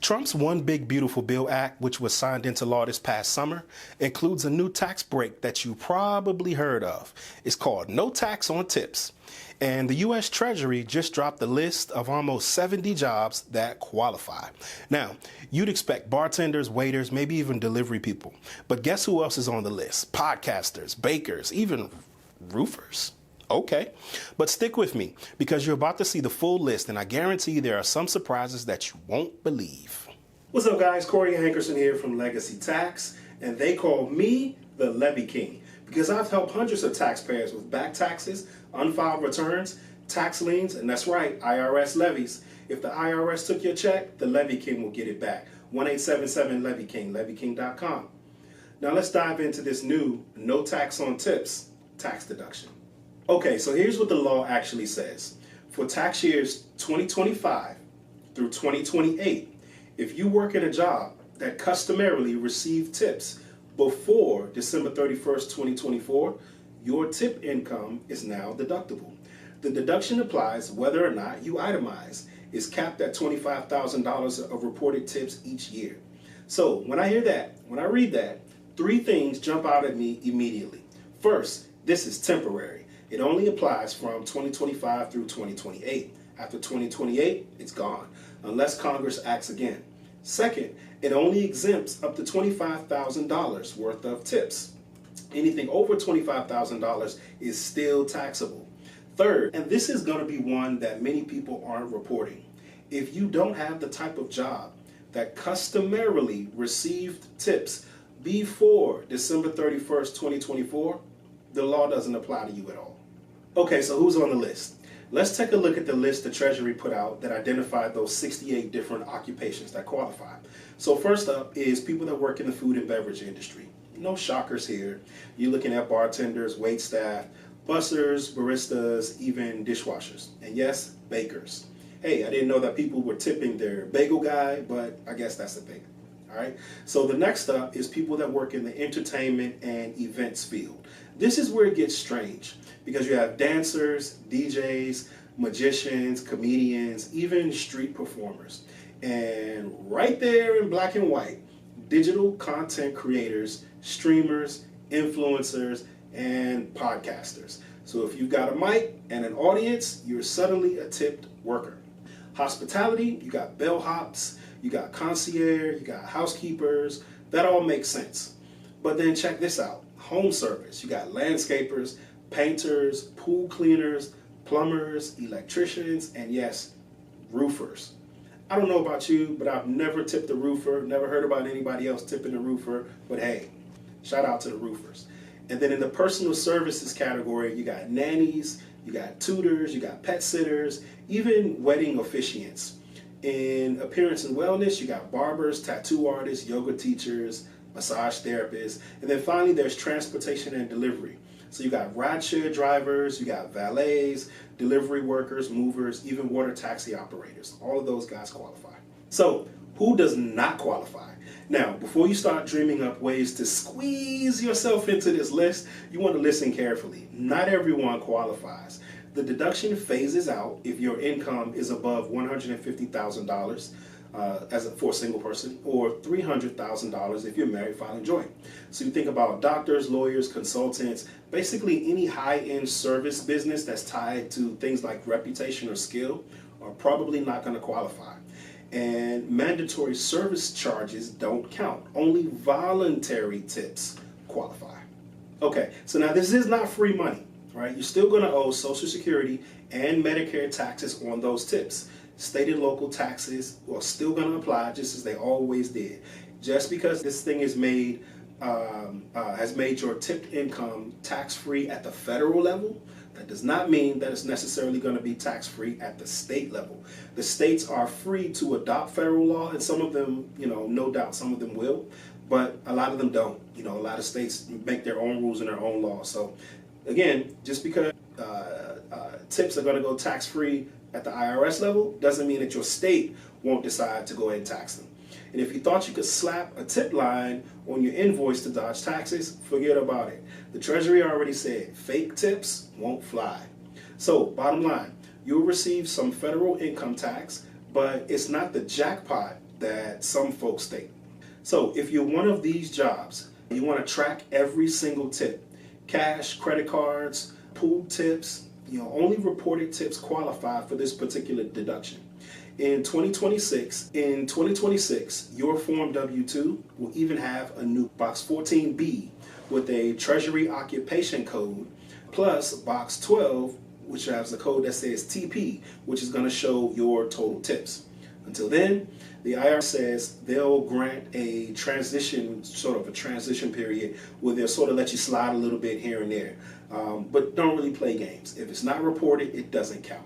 Trump's One Big Beautiful Bill Act, which was signed into law this past summer, includes a new tax break that you probably heard of. It's called No Tax on Tips. And the U.S. Treasury just dropped a list of almost 70 jobs that qualify. Now, you'd expect bartenders, waiters, maybe even delivery people. But guess who else is on the list? Podcasters, bakers, even roofers. Okay, but stick with me because you're about to see the full list, and I guarantee there are some surprises that you won't believe. What's up, guys? Corey Hankerson here from Legacy Tax, and they call me the Levy King because I've helped hundreds of taxpayers with back taxes, unfiled returns, tax liens, and that's right, IRS levies. If the IRS took your check, the Levy King will get it back. 1-877-LEVY-KING, LevyKing.com. Now let's dive into this new no tax on tips tax deduction. Okay, so here's what the law actually says. For tax years 2025 through 2028, if you work at a job that customarily received tips before December 31st, 2024, your tip income is now deductible. The deduction applies whether or not you itemize. It's capped at $25,000 of reported tips each year. So when I hear that, when I read that, three things jump out at me immediately. First, this is temporary. It only applies from 2025 through 2028. After 2028, it's gone, unless Congress acts again. Second, it only exempts up to $25,000 worth of tips. Anything over $25,000 is still taxable. Third, and this is going to be one that many people aren't reporting. If you don't have the type of job that customarily received tips before December 31st, 2024, the law doesn't apply to you at all. Okay, so who's on the list? Let's take a look at the list the Treasury put out that identified those 68 different occupations that qualify. So first up is people that work in the food and beverage industry. No shockers here. You're looking at bartenders, wait staff, bussers, baristas, even dishwashers. And yes, bakers. Hey, I didn't know that people were tipping their bagel guy, but I guess that's the thing. All right. So the next up is people that work in the entertainment and events field. This is where it gets strange because you have dancers, DJs, magicians, comedians, even street performers. And right there in black and white, digital content creators, streamers, influencers, and podcasters. So if you've got a mic and an audience, you're suddenly a tipped worker. Hospitality, you got bellhops, you got concierge, you got housekeepers. That all makes sense. But then check this out. Home service, you got landscapers, painters, pool cleaners, plumbers, electricians, and yes, roofers. I don't know about you, but I've never tipped a roofer, never heard about anybody else tipping a roofer, but hey, shout out to the roofers. And then in the personal services category, you got nannies, you got tutors, you got pet sitters, even wedding officiants. In appearance and wellness, you got barbers, tattoo artists, yoga teachers, massage therapists, and then finally there's transportation and delivery. So you got rideshare drivers, you got valets, delivery workers, movers, even water taxi operators. All of those guys qualify. So who does not qualify? Now, before you start dreaming up ways to squeeze yourself into this list, you want to listen carefully. Not everyone qualifies. The deduction phases out if your income is above $150,000 for a single person, or $300,000 if you're married filing joint. So you think about doctors, lawyers, consultants, basically any high-end service business that's tied to things like reputation or skill are probably not going to qualify. And mandatory service charges don't count. Only voluntary tips qualify. Okay, so now this is not free money, right? You're still going to owe Social Security and Medicare taxes on those tips. State and local taxes are still going to apply just as they always did. Just because this thing is made, has made your tipped income tax-free at the federal level, that does not mean that it's necessarily going to be tax-free at the state level. The states are free to adopt federal law, and some of them, no doubt some of them will, but a lot of them don't. A lot of states make their own rules and their own laws. So again, just because tips are going to go tax-free at the IRS level doesn't mean that your state won't decide to go ahead and tax them. And if you thought you could slap a tip line on your invoice to dodge taxes, forget about it. The Treasury already said fake tips won't fly. So bottom line, you'll receive some federal income tax, but it's not the jackpot that some folks think. So if you're one of these jobs, you want to track every single tip, cash, credit cards, pooled tips, only reported tips qualify for this particular deduction. In 2026, your Form W-2 will even have a new Box 14B with a Treasury occupation code, plus Box 12, which has a code that says TP, which is going to show your total tips. Until then, the IRS says they'll grant a transition period where they'll sort of let you slide a little bit here and there. But don't really play games. If it's not reported, it doesn't count.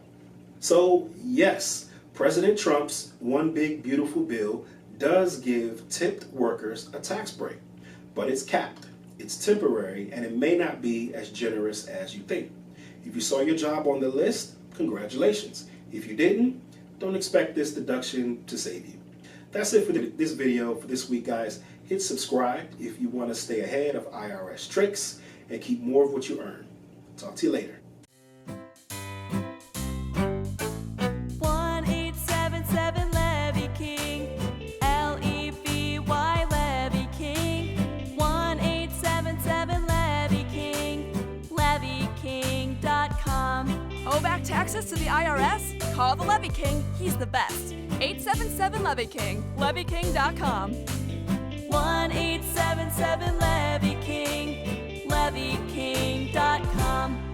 So yes, President Trump's one big beautiful bill does give tipped workers a tax break, but it's capped, it's temporary, and it may not be as generous as you think. If you saw your job on the list, congratulations. If you didn't, don't expect this deduction to save you. That's it for this video for this week, guys. Hit subscribe if you want to stay ahead of IRS tricks and keep more of what you earn. Talk to you later. 1877 Levy King, L-E-V-Y Levy King, 1877 Levy King, LevyKing.com. Owe back taxes to the IRS? Call the Levy King, he's the best. 877 Levy King, LevyKing.com. 1877 Levy King, LevyKing.com.